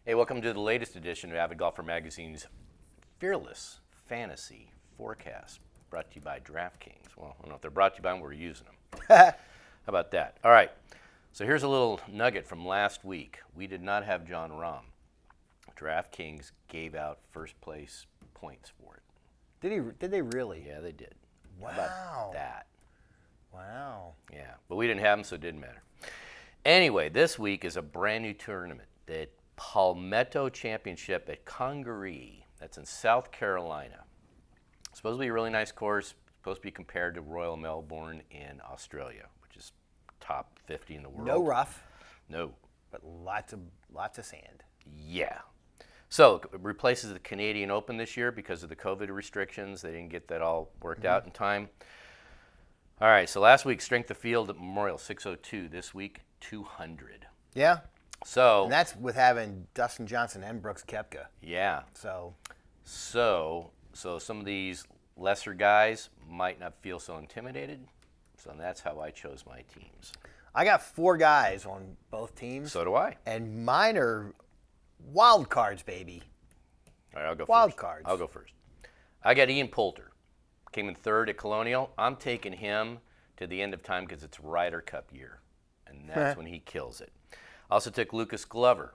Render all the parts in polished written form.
Hey, welcome to the latest edition of Avid Golfer Magazine's Fearless Fantasy Forecast, brought to you by DraftKings. Well, I don't know if they're brought to you by them, we're using them. How about that? All right, so here's a little nugget from last week. We did not have John Rahm. DraftKings gave out first place points for it. Did they really? Yeah, they did. Wow. How about that? Wow. Yeah, but we didn't have them, so it didn't matter. Anyway, this week is a brand new tournament, the Palmetto Championship at Congaree. That's in South Carolina. It's supposed to be a really nice course. Supposed to be compared to Royal Melbourne in Australia, which is top 50 in the world. No rough. No. But lots of sand. Yeah. So it replaces the Canadian Open this year because of the COVID restrictions. They didn't get that all worked out in time. All right, so last week, strength of field at Memorial, 602. This week, 200. Yeah. So And that's with having Dustin Johnson and Brooks Koepka. yeah. So So some of these lesser guys might not feel so intimidated. So that's how I chose my teams. I got 4 guys on both teams. So do I. And mine are wild cards, baby. All right, I'll go Wild first. cards. I'll go first. I got Ian Poulter. Came in third at Colonial. I'm taking him to the end of time because it's Ryder Cup year, and that's when he kills it. I also took Lucas Glover.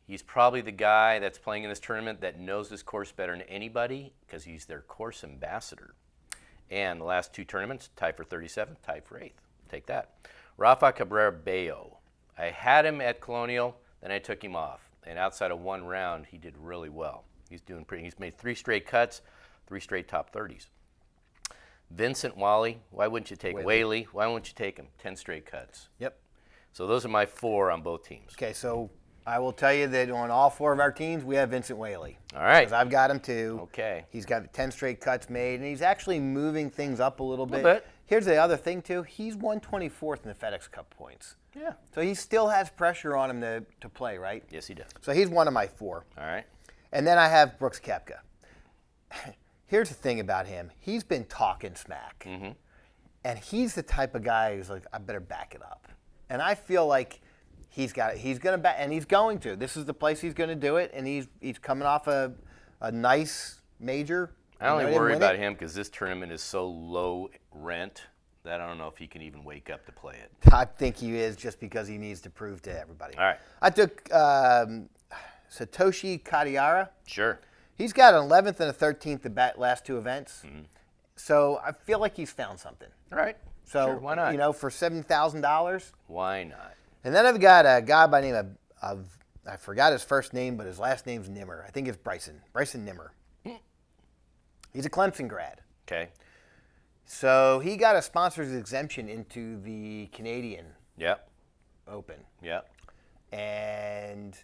He's probably the guy that's playing in this tournament that knows this course better than anybody because he's their course ambassador. And the last 2 tournaments, tied for 37th, tied for 8th. Take that. Rafa Cabrera Bello. I had him at Colonial, then I took him off. And outside of 1 round, he did really well. He's doing pretty. He's made 3 straight cuts, 3 straight top 30s. Vincent Wally, why wouldn't you take Whaley? Why wouldn't you take him? 10 straight cuts. Yep. So those are my 4 on both teams. Okay, so I will tell you that on all 4 of our teams, we have Vincent Whaley. All right. Because I've got him too. Okay. He's got 10 straight cuts made, and he's actually moving things up a little bit. Little bit. Here's the other thing too. He's 124th in the FedEx Cup points. Yeah. So he still has pressure on him to play, right? Yes, he does. So he's one of my 4. All right. And then I have Brooks Koepka. Here's the thing about him. He's been talking smack. Mm-hmm. And he's the type of guy who's like, I better back it up. And I feel like he's going to back, and he's going to. This is the place he's going to do it, and he's coming off a nice major. I only worry about him because this tournament is so low rent that I don't know if he can even wake up to play it. I think he is just because he needs to prove to everybody. All right. I took Satoshi Kadiara. Sure. He's got an 11th and a 13th the last 2 events. Mm-hmm. So I feel like he's found something. All right. So, sure, why not? For $7,000. Why not? And then I've got a guy by the name of I forgot his first name, but his last name's Nimmer. I think it's Bryson Nimmer. He's a Clemson grad. Okay. So he got a sponsor's exemption into the Canadian Yep. Open. Yep. And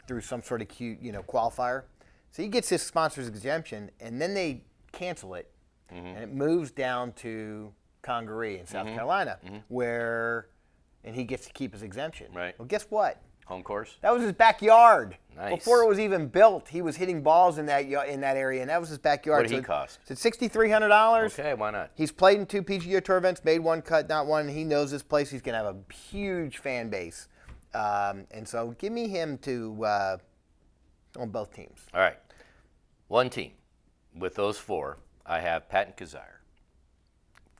through some sort of cute, qualifier. So he gets his sponsor's exemption, and then they cancel it, and it moves down to Congaree in South Carolina, and he gets to keep his exemption. Right. Well, guess what? Home course? That was his backyard. Nice. Before it was even built, he was hitting balls in that area, and that was his backyard. What did he cost? It's $6,300. Okay, why not? He's played in 2 PGA Tour events, made 1 cut, not 1. He knows this place. He's going to have a huge fan base. And so give me him on both teams. All right. 1 team. With those 4, I have Patton Kizzire.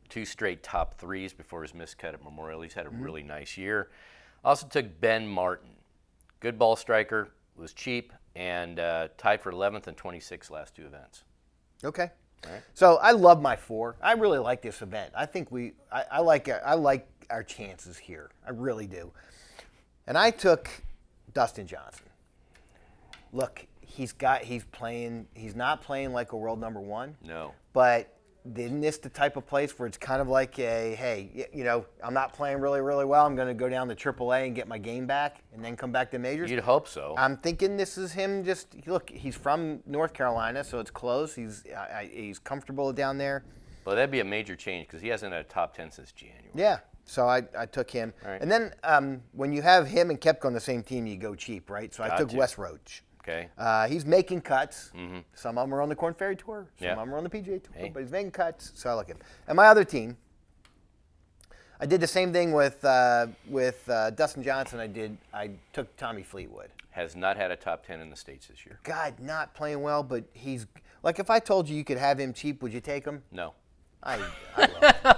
2 straight top 3s before his miscut at Memorial. He's had a really nice year. Also took Ben Martin. Good ball striker, was cheap, and tied for 11th and 26th last 2 events. Okay. All right. So I love my 4. I really like this event. I think I like our chances here. I really do. And I took Dustin Johnson. Look, he's not playing like a world number 1. No. But isn't this the type of place where it's kind of like hey, I'm not playing really, really well. I'm going to go down to AAA and get my game back and then come back to majors? You'd hope so. I'm thinking this is him look, he's from North Carolina, so it's close. He's comfortable down there. Well, that'd be a major change because he hasn't had a top 10 since January. Yeah, so I took him. Right. And then when you have him and Koepka on the same team, you go cheap, right? So I took Wes Roach. Okay. He's making cuts. Mm-hmm. Some of them are on the Korn Ferry Tour. Some of them are on the PGA Tour. Hey. But he's making cuts, so I like him. And my other team, I did the same thing with Dustin Johnson. I took Tommy Fleetwood. Has not had a top 10 in the States this year. God, not playing well, but he's like, if I told you could have him cheap, would you take him? No. I will.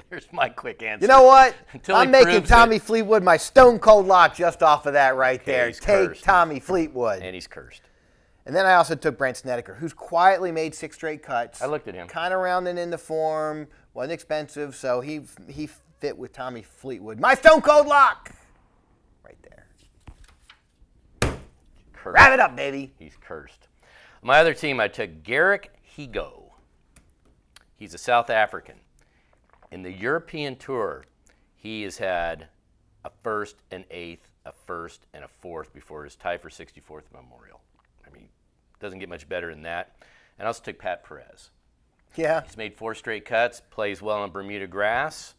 There's my quick answer. You know what? Until I'm he making proves Tommy it. Fleetwood my stone cold lock just off of that right there. he's Take cursed. Tommy Fleetwood. And he's cursed. And then I also took Brent Snedeker, who's quietly made 6 straight cuts. I looked at him. Kind of rounding into form, wasn't expensive, so he fit with Tommy Fleetwood. My stone cold lock! Right there. Cursed. Wrap it up, baby. He's cursed. My other team, I took Garrick Higo. He's a South African. In the European Tour, he has had a first, an eighth, a first, and a fourth before his tie for 64th Memorial. I mean, doesn't get much better than that. And I also took Pat Perez. Yeah. He's made 4 straight cuts, plays well on Bermuda grass.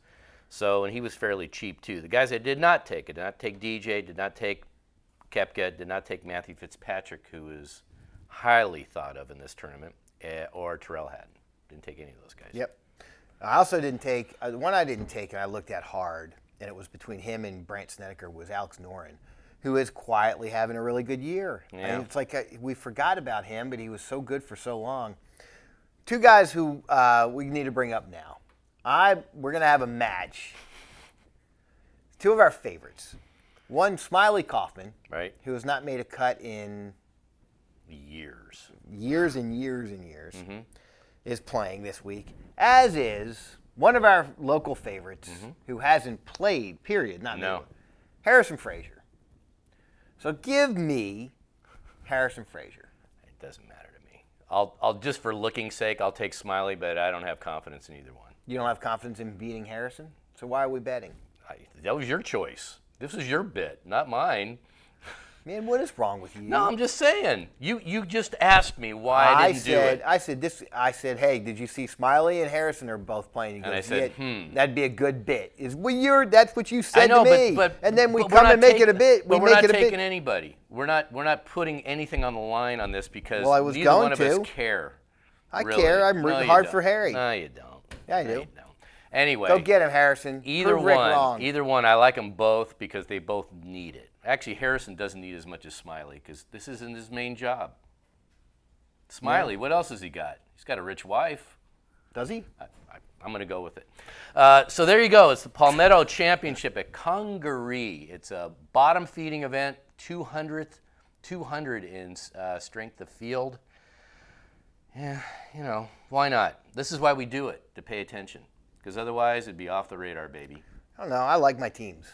So, and he was fairly cheap too. The guys I did not take DJ, did not take Koepka, did not take Matthew Fitzpatrick, who is highly thought of in this tournament, or Terrell Hatton. Didn't take any of those guys. Yep. I also didn't take, the one I didn't take and I looked at hard, and it was between him and Brant Snedeker, was Alex Noren, who is quietly having a really good year. Yeah. And it's like we forgot about him, but he was so good for so long. 2 guys who we need to bring up now. We're going to have a match. 2 of our favorites. One, Smiley Kaufman, Right? who has not made a cut in Years. years and years and years, is playing this week, as is one of our local favorites who hasn't played, period. No. Harrison Frazier. So give me Harrison Frazier. It doesn't matter to me. I'll just for looking sake, I'll take Smiley, but I don't have confidence in either one. You don't have confidence in beating Harrison? So why are we betting? That was your choice. This was your bit, not mine. Man, what is wrong with you? No, I'm just saying. You just asked me why I didn't do it. I said, hey, did you see Smiley and Harrison are both playing? He And I goes, said, yeah, that'd be a good bit. That's what you said I know, to me. but and then we but come we're and not make it a bit. But We we're make not it a taking bit. anybody. We're not putting anything on the line on this because Well, I was neither going one of us to. care. I really. care. I'm No, rooting you hard don't. for Harry. No, you don't. Yeah, I No, do. you don't. Anyway, Go get him, Harrison. either Prove Rick one. wrong. Either one. I like them both because they both need it. Actually, Harrison doesn't need as much as Smiley because this isn't his main job. Smiley, what else has he got? He's got a rich wife. Does he? I'm going to go with it. So there you go. It's the Palmetto Championship at Congaree. It's a bottom feeding event, 200 in strength of field. Yeah, you know, why not? This is why we do it, to pay attention. Because otherwise, it'd be off the radar, baby. I don't know. I like my teams.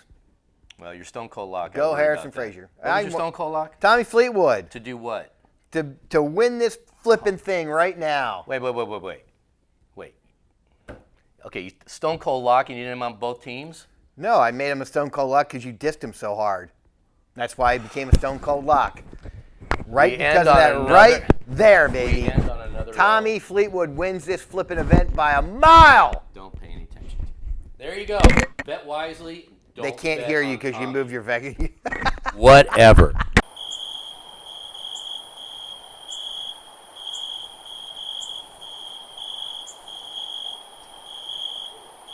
Well, your Stone Cold Lock. Go Harrison Frazier. What was your Stone Cold Lock? Tommy Fleetwood. To do what? To win this flipping thing right now. Wait. Okay, Stone Cold Lock, and you did him on both teams? No, I made him a Stone Cold Lock because you dissed him so hard. That's why he became a Stone Cold Lock. Right We because end of on that another- right there, baby. We end on another Tommy roll. Fleetwood wins this flipping event by a mile. Don't pay any attention. There you go. Bet wisely. They Don't can't bet hear you on because you Tommy. move your vacuum. Whatever.